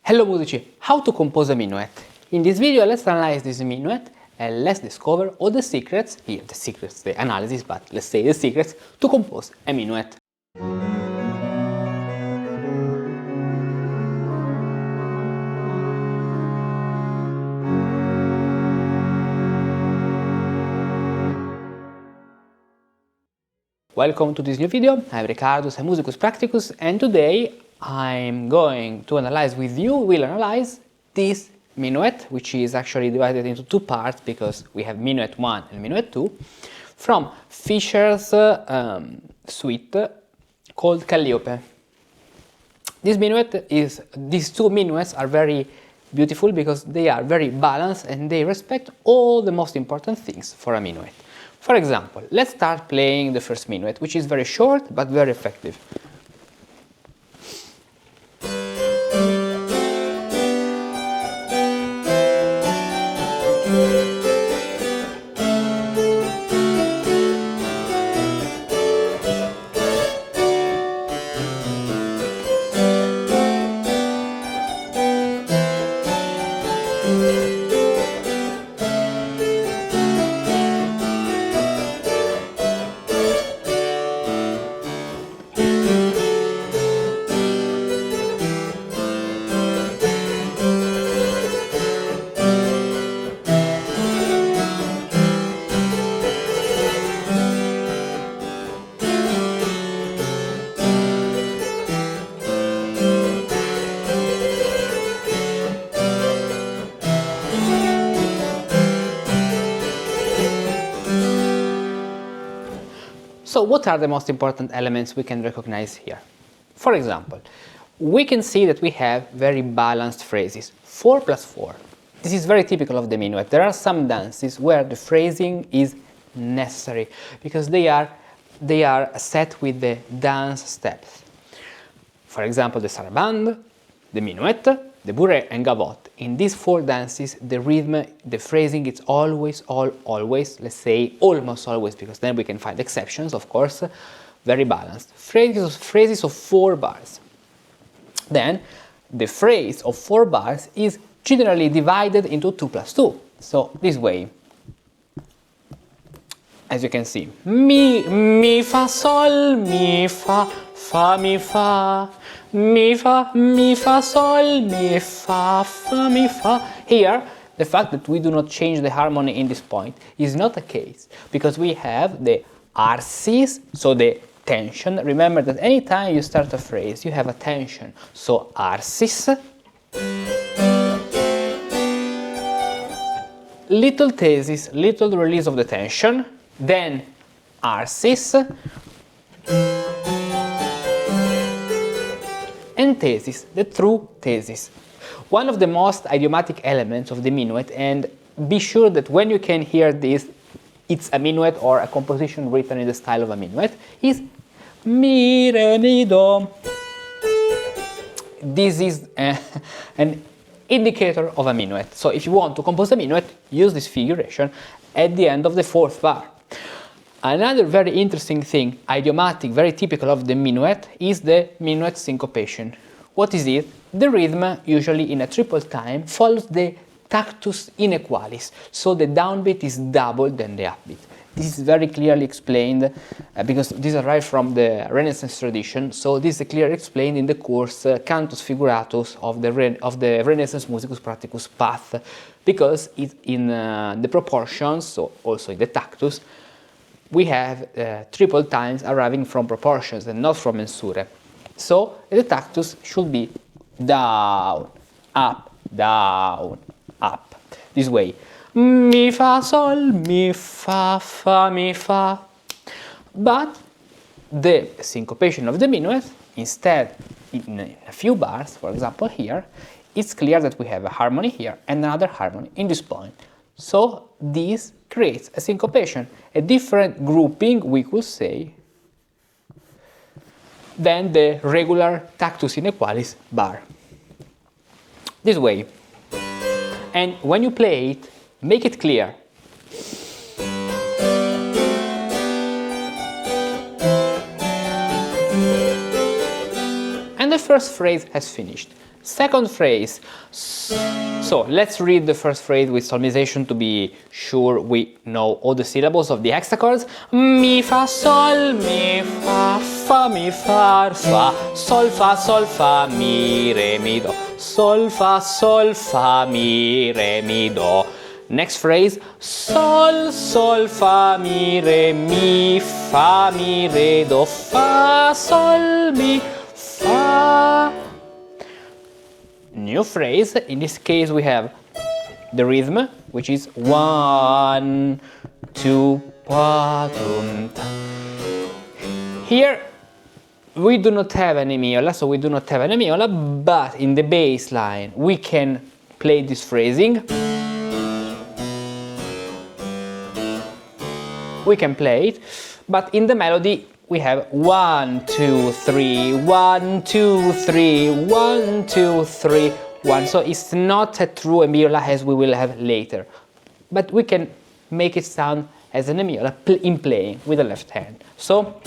Hello musici, how to compose a minuet? In this video let's analyze this minuet and let's discover all the secrets, the analysis, but let's say the secrets to compose a minuet. Welcome to this new video. I'm Riccardo, I'm Musicus Practicus, and today I'm going to analyze with you, we'll analyze this minuet, which is actually divided into two parts because we have minuet 1 and minuet 2 from Fischer's suite called Calliope. These two minuets are very beautiful because they are very balanced and they respect all the most important things for a minuet. For example, let's start playing the first minuet, which is very short but very effective. So what are the most important elements we can recognize here? For example, we can see that we have very balanced phrases, 4 plus 4. This is very typical of the minuet. There are some dances where the phrasing is necessary because they are set with the dance steps. For example, the sarabande, the minuet, the bourrée and gavotte. In these 4 dances, the rhythm, the phrasing, it's always, let's say almost always, because then we can find exceptions, of course, very balanced. Phrases of 4 bars. Then, the phrase of 4 bars is generally divided into 2 plus 2. So, this way. As you can see, mi, fa, sol, mi, fa, mi, fa. Mi, fa, sol, mi, fa, mi, fa. Here, the fact that we do not change the harmony in this point is not the case, because we have the arsis, so the tension. Remember that anytime you start a phrase, you have a tension. So arsis, little thesis, little release of the tension, then arsis, and thesis, the true thesis. One of the most idiomatic elements of the minuet, and be sure that when you can hear this, it's a minuet or a composition written in the style of a minuet, is mi, re, mi, do. This is an indicator of a minuet. So if you want to compose a minuet, use this figuration at the end of the 4th bar. Another very interesting thing, idiomatic, very typical of the minuet, is the minuet syncopation. What is it? The rhythm, usually in a triple time, follows the tactus inequalis, so the downbeat is double than the upbeat. This is very clearly explained, because this arrived from the Renaissance tradition, so this is clearly explained in the course Cantus Figuratus of the Renaissance Musicus Practicus path, because it's in the proportions, so also in the tactus, we have triple times arriving from proportions and not from mensure. So the tactus should be down, up, this way. Mi, fa, sol, mi, fa, mi, fa. But the syncopation of the minuet, instead, in a few bars, for example here, it's clear that we have a harmony here and another harmony in this point. So this creates a syncopation, a different grouping, we could say, than the regular tactus inequalis bar. This way. And when you play it, make it clear. And the first phrase has finished. Second phrase. So let's read the first phrase with solmization to be sure we know all the syllables of the hexachords. Mi, fa, sol, mi, fa, mi, fa, sol, fa, mi, re, mi, do. Sol, fa, mi, re, mi, do. Next phrase, sol, fa, mi, re, do, fa, sol, mi, fa. New phrase, in this case we have the rhythm, which is 1, 2, pa, dum, ta. Here we do not have any miola, but in the bass line we can play this phrasing. We can play it, but in the melody we have 1, 2, 3, 1, 2, 3, 1, 2, 3, 1. So it's not a true emiola as we will have later, but we can make it sound as an emiola in playing with the left hand. So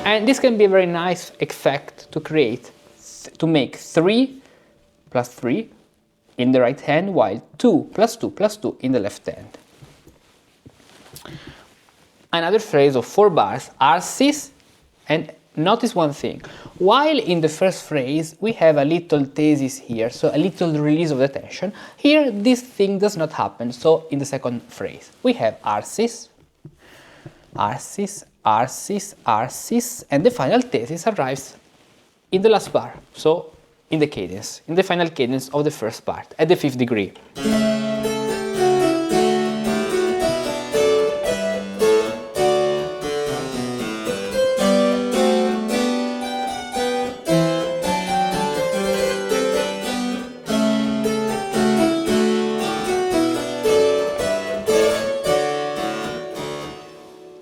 and this can be a very nice effect to create, to make 3 plus 3 in the right hand, while 2 plus 2 plus 2 in the left hand. Another phrase of 4 bars, arsis, and notice one thing. While in the first phrase we have a little thesis here, so a little release of the tension, here this thing does not happen. So in the second phrase we have arsis, arsis, arsis, arsis, and the final thesis arrives in the last bar, so in the cadence, in the final cadence of the first part, at the 5th degree.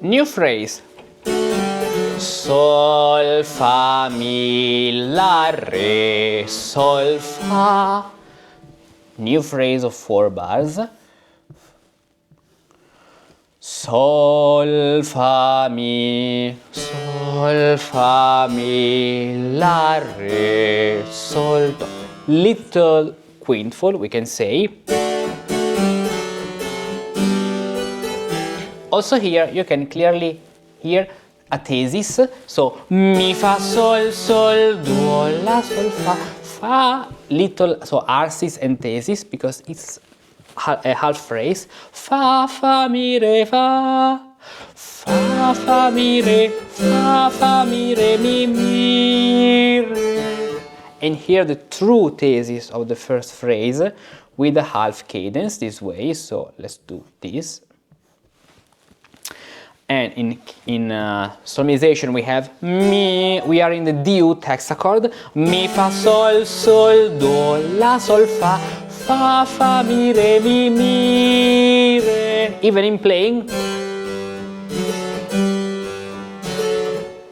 New phrase. Sol, fa, mi, la, re, sol, fa. New phrase of 4 bars. Sol, fa, mi, la, re, sol, do. Little quintful, we can say. Also here you can clearly hear a thesis, so mi, fa, sol, do, la, sol, fa, little, so arsis and thesis, because it's a half phrase, fa, mi, re, fa, mi, re, mi, re. And here the true thesis of the first phrase with a half cadence this way, so let's do this. And in solmization we have mi, we are in the diut hexachord, mi, fa, sol, do, la, sol, fa, mi, re, re. Even in playing,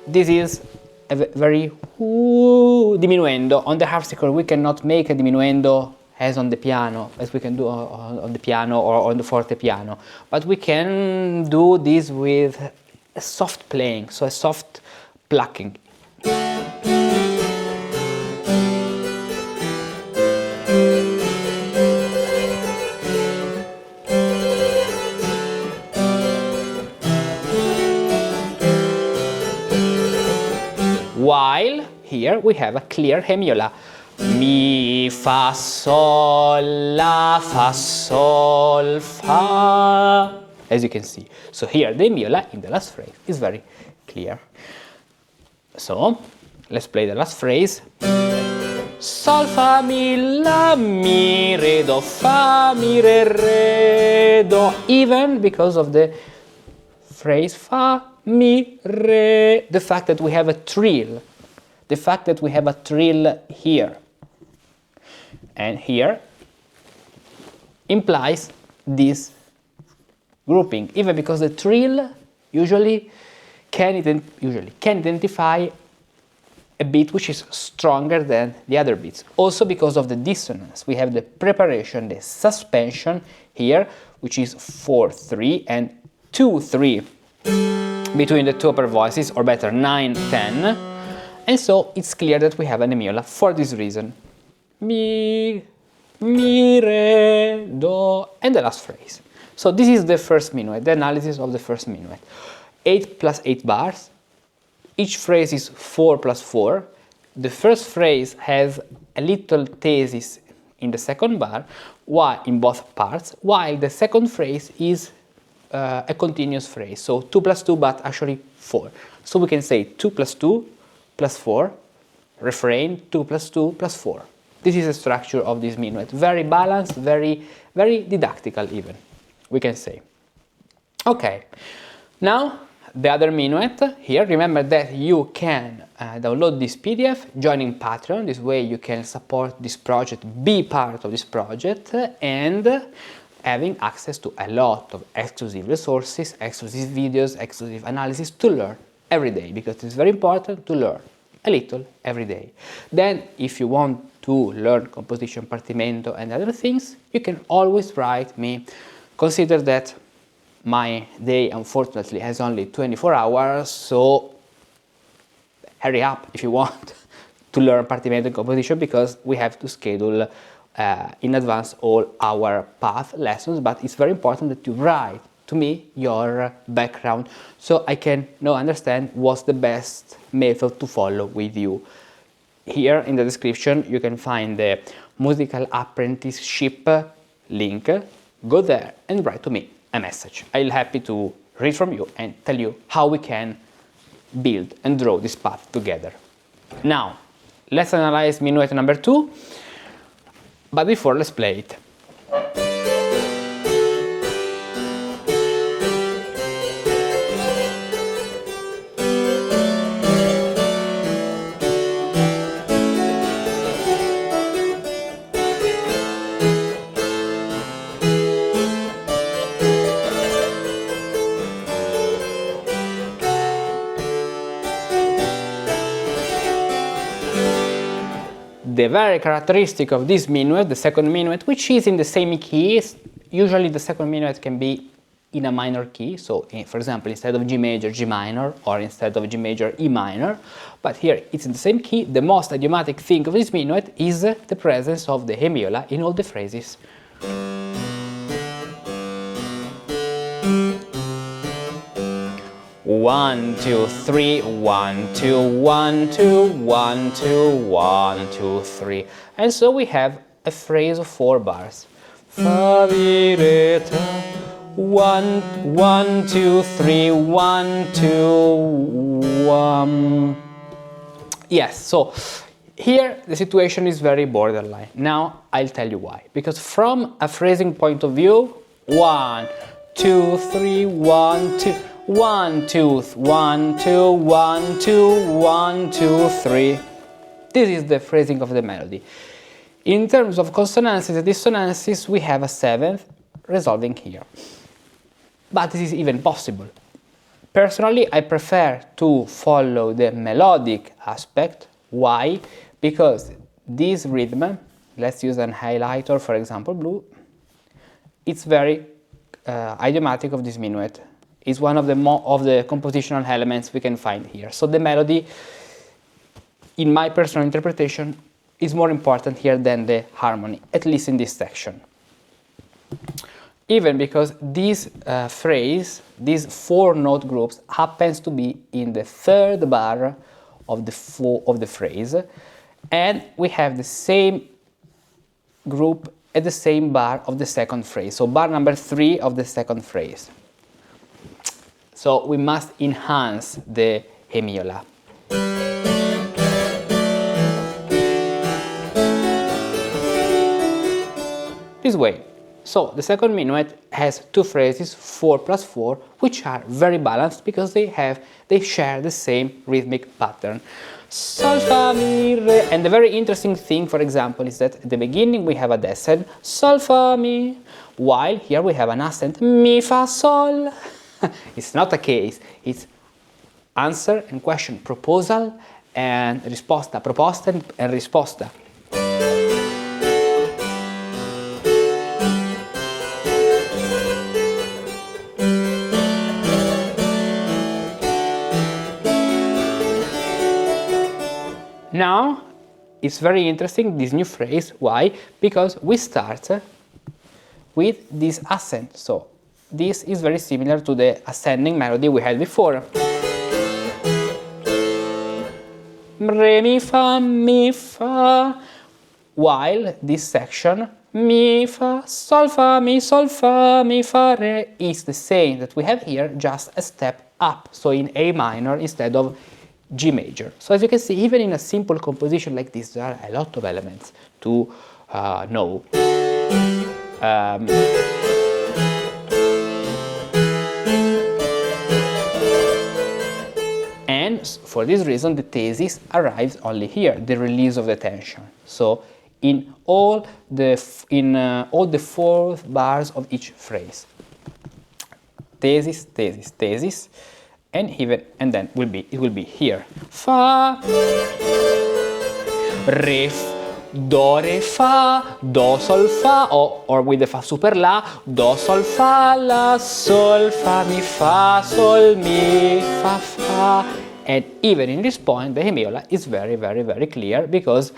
this is a very diminuendo. On the harpsichord we cannot make a diminuendo as on the piano, as we can do on the piano or on the forte piano. But we can do this with a soft playing, so a soft plucking. While here we have a clear hemiola. Mi, fa, sol, la, fa, sol, fa, as you can see. So here the miola in the last phrase is very clear. So let's play the last phrase. Sol, fa, mi, la, mi, re, do, fa, mi, re, do. Even because of the phrase fa, mi, re, the fact that we have a trill. The fact that we have a trill here and here implies this grouping, even because the trill usually can identify a beat which is stronger than the other beats. Also because of the dissonance, we have the preparation, the suspension here, which is 4-3 and 2-3. between the two upper voices, or better 9, 10, and so it's clear that we have an hemiola for this reason. Mi, mi, re, do, and the last phrase. So this is the first minuet, the analysis of the first minuet. 8 plus 8 bars, each phrase is 4 plus 4. The first phrase has a little thesis in the second bar, while in both parts, while the second phrase is a continuous phrase, so 2 plus 2, but actually 4. So we can say 2 plus 2 plus 4, refrain, 2 plus 2 plus 4. This is the structure of this minuet, very balanced, very didactical even, we can say. Okay, now the other minuet here. Remember that you can download this PDF, joining Patreon. This way you can support this project, be part of this project, and having access to a lot of exclusive resources, exclusive videos, exclusive analysis to learn every day, because it's very important to learn a little every day. Then, if you want to learn composition, partimento, and other things, you can always write me. Consider that my day, unfortunately, has only 24 hours, so hurry up if you want to learn partimento and composition, because we have to schedule in advance all our path lessons, but it's very important that you write to me your background so I can now understand what's the best method to follow with you. Here in the description you can find the musical apprenticeship link. Go there and write to me a message. I'll be happy to read from you and tell you how we can build and draw this path together. Now, let's analyze minuet number 2, but before, let's play it. The very characteristic of this minuet, the second minuet, which is in the same key, usually the second minuet can be in a minor key, so for example instead of G major, G minor, or instead of G major, E minor, but here it's in the same key. The most idiomatic thing of this minuet is the presence of the hemiola in all the phrases. 1, 2, 3, 1, 2, 1, 2, 1, 2, 1, 2, 3. And so we have a phrase of 4 bars. Fa, mi, re, ta. 1, 1, 2, 3, 1, 2, 1. Yes, so here the situation is very borderline. Now I'll tell you why. Because from a phrasing point of view, 1, 2, 3, 1, 2. 1, 2, 1, 2, 1, 2, 1, 2, 3. This is the phrasing of the melody. In terms of consonances and dissonances, we have a 7th resolving here. But this is even possible. Personally, I prefer to follow the melodic aspect. Why? Because this rhythm, let's use an highlighter, for example, blue, it's very idiomatic of this minuet. Is one of the compositional elements we can find here. So the melody, in my personal interpretation, is more important here than the harmony, at least in this section. Even because this phrase, these 4 note groups, happens to be in the 3rd bar of the phrase, and we have the same group at the same bar of the second phrase, so bar number 3 of the second phrase. So we must enhance the hemiola. This way. So the second minuet has 2 phrases, 4 plus 4, which are very balanced because they share the same rhythmic pattern. Sol, fa, mi, re. And the very interesting thing, for example, is that at the beginning we have a descent, sol, fa, mi, while here we have an ascent, mi, fa, sol. It's not a case, it's answer and question, proposal and risposta, proposta and risposta. Now it's very interesting, this new phrase. Why? Because we start with this ascent. So this is very similar to the ascending melody we had before. Re, mi, fa, while this section, mi, fa, mi, fa, re, is the same that we have here, just a step up, so in A minor instead of G major. So as you can see, even in a simple composition like this, there are a lot of elements to know. And for this reason, the thesis arrives only here, the release of the tension. So in all the 4 bars of each phrase, thesis, thesis, thesis, and then it will be here. Fa, re, do, re, fa, do, sol, fa, or with the fa super la, do, sol, fa, la, sol, fa, mi, fa, fa. And even in this point, the hemiola is very, very, very clear, because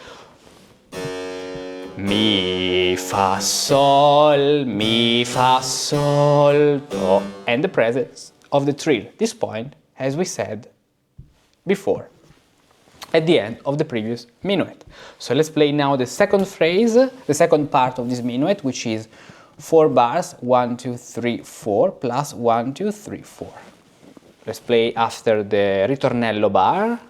mi, fa, sol, do, and the presence of the trill, this point, as we said before, at the end of the previous minuet. So let's play now the second phrase, the second part of this minuet, which is 4 bars, 1, 2, 3, 4, plus 1, 2, 3, 4. Let's play after the ritornello bar.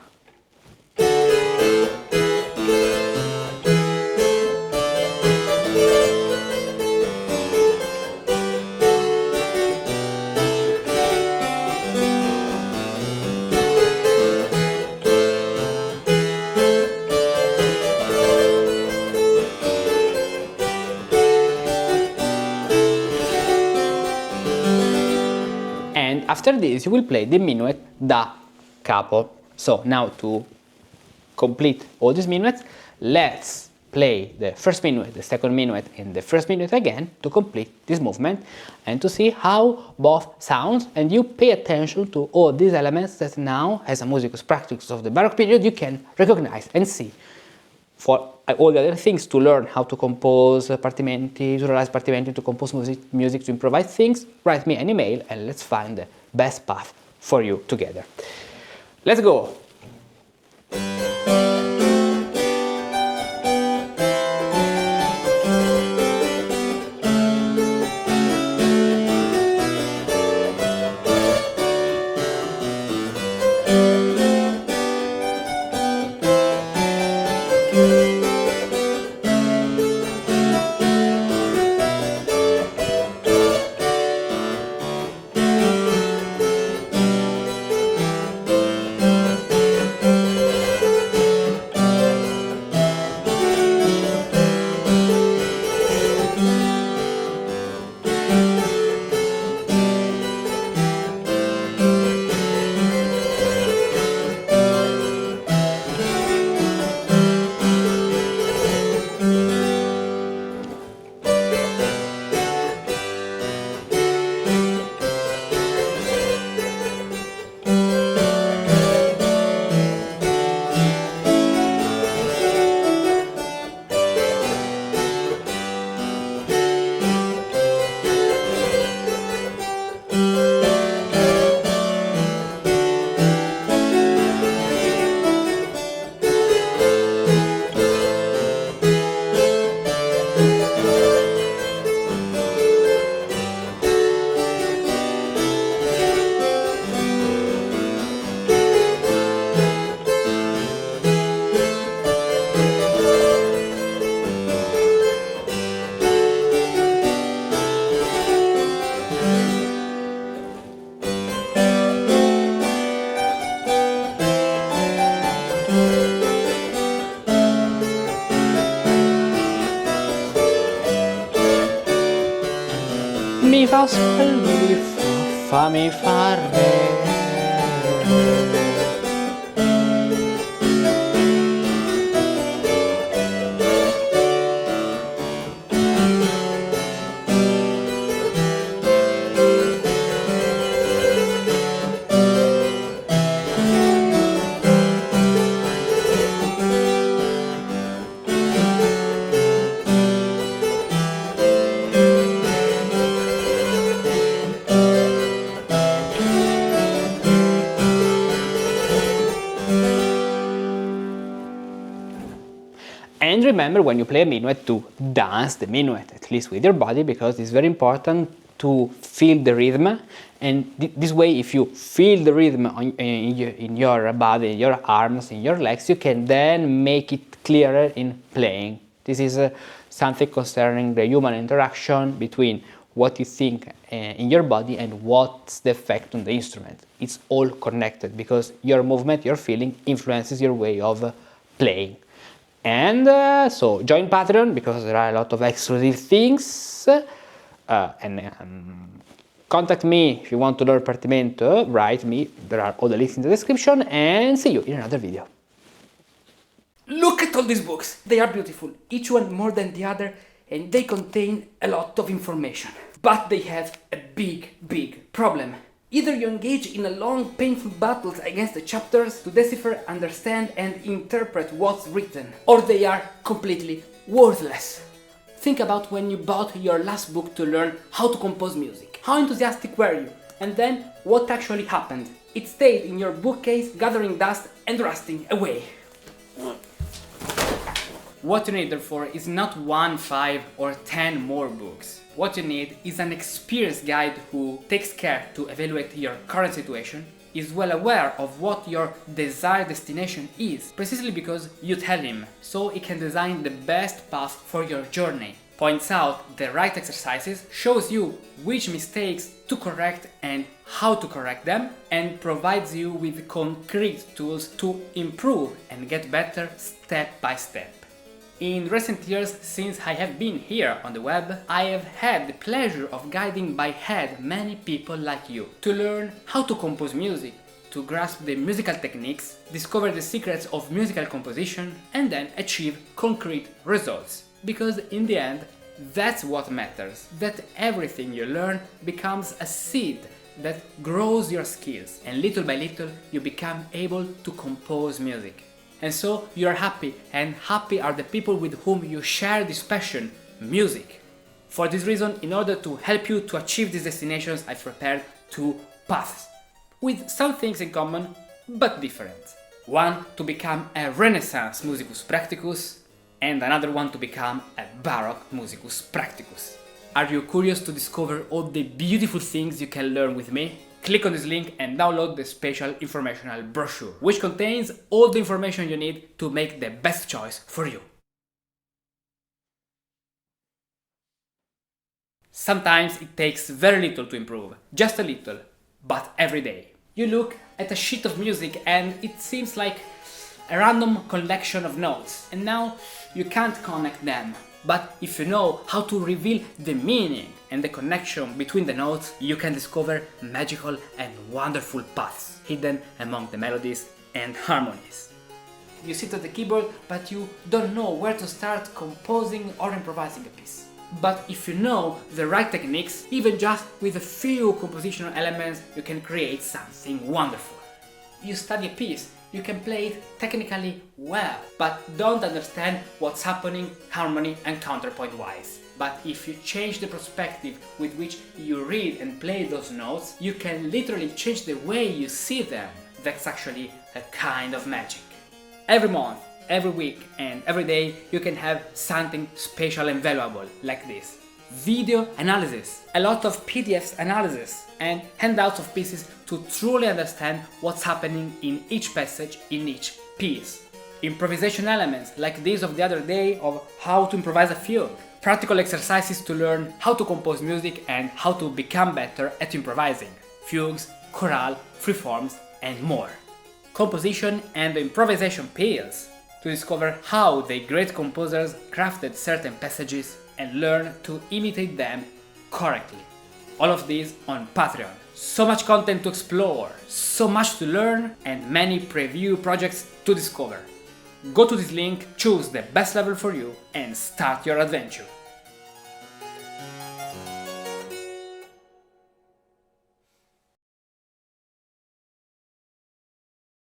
After this, you will play the minuet da capo. So now, to complete all these minuets, let's play the first minuet, the second minuet, and the first minuet again to complete this movement and to see how both sounds. And you pay attention to all these elements that now, as a musicus practicus of the Baroque period, you can recognize and see. For all the other things, to learn how to compose partimenti, to realize partimenti, to compose music, to improvise things, write me an email and let's find the best path for you together. Let's go! Mi fa sol, mi fa re. And remember, when you play a minuet, to dance the minuet, at least with your body, because it's very important to feel the rhythm. And this way, if you feel the rhythm in your body, in your arms, in your legs, you can then make it clearer in playing. This is something concerning the human interaction between what you think in your body and what's the effect on the instrument. It's all connected because your movement, your feeling influences your way of playing. And so join Patreon because there are a lot of exclusive things. Contact me if you want to learn partimento, write me, there are all the links in the description, and see you in another video. Look at all these books! They are beautiful, each one more than the other, and they contain a lot of information. But they have a big problem. Either you engage in a long, painful battles against the chapters to decipher, understand and interpret what's written, or they are completely worthless. Think about when you bought your last book to learn how to compose music. How enthusiastic were you? And then what actually happened? It stayed in your bookcase, gathering dust and rusting away. What you need, therefore, is not 1, 5 or 10 more books. What you need is an experienced guide who takes care to evaluate your current situation, is well aware of what your desired destination is, precisely because you tell him, so he can design the best path for your journey, points out the right exercises, shows you which mistakes to correct and how to correct them, and provides you with concrete tools to improve and get better step by step. In recent years, since I have been here on the web, I have had the pleasure of guiding by hand many people like you to learn how to compose music, to grasp the musical techniques, discover the secrets of musical composition, and then achieve concrete results. Because in the end, that's what matters, that everything you learn becomes a seed that grows your skills, and little by little you become able to compose music. And so you are happy, and happy are the people with whom you share this passion, music. For this reason, in order to help you to achieve these destinations, I've prepared 2 paths, with some things in common, but different. One to become a Renaissance musicus practicus, and another one to become a Baroque musicus practicus. Are you curious to discover all the beautiful things you can learn with me? Click on this link and download the special informational brochure, which contains all the information you need to make the best choice for you. Sometimes it takes very little to improve, just a little, but every day. You look at a sheet of music and it seems like a random collection of notes, and now you can't connect them. But if you know how to reveal the meaning and the connection between the notes, you can discover magical and wonderful paths hidden among the melodies and harmonies. You sit at the keyboard, but you don't know where to start composing or improvising a piece. But if you know the right techniques, even just with a few compositional elements, you can create something wonderful. You study a piece, you can play it technically well, but don't understand what's happening harmony and counterpoint wise. But if you change the perspective with which you read and play those notes, you can literally change the way you see them. That's actually a kind of magic. Every month, every week and every day you can have something special and valuable like this. Video analysis, a lot of PDFs analysis, and handouts of pieces to truly understand what's happening in each passage, in each piece. Improvisation elements like this of the other day of how to improvise a fugue. Practical exercises to learn how to compose music and how to become better at improvising. Fugues, chorale, freeforms, and more. Composition and improvisation pills to discover how the great composers crafted certain passages and learn to imitate them correctly. All of this on Patreon. So much content to explore, so much to learn, and many preview projects to discover. Go to this link, choose the best level for you, and start your adventure.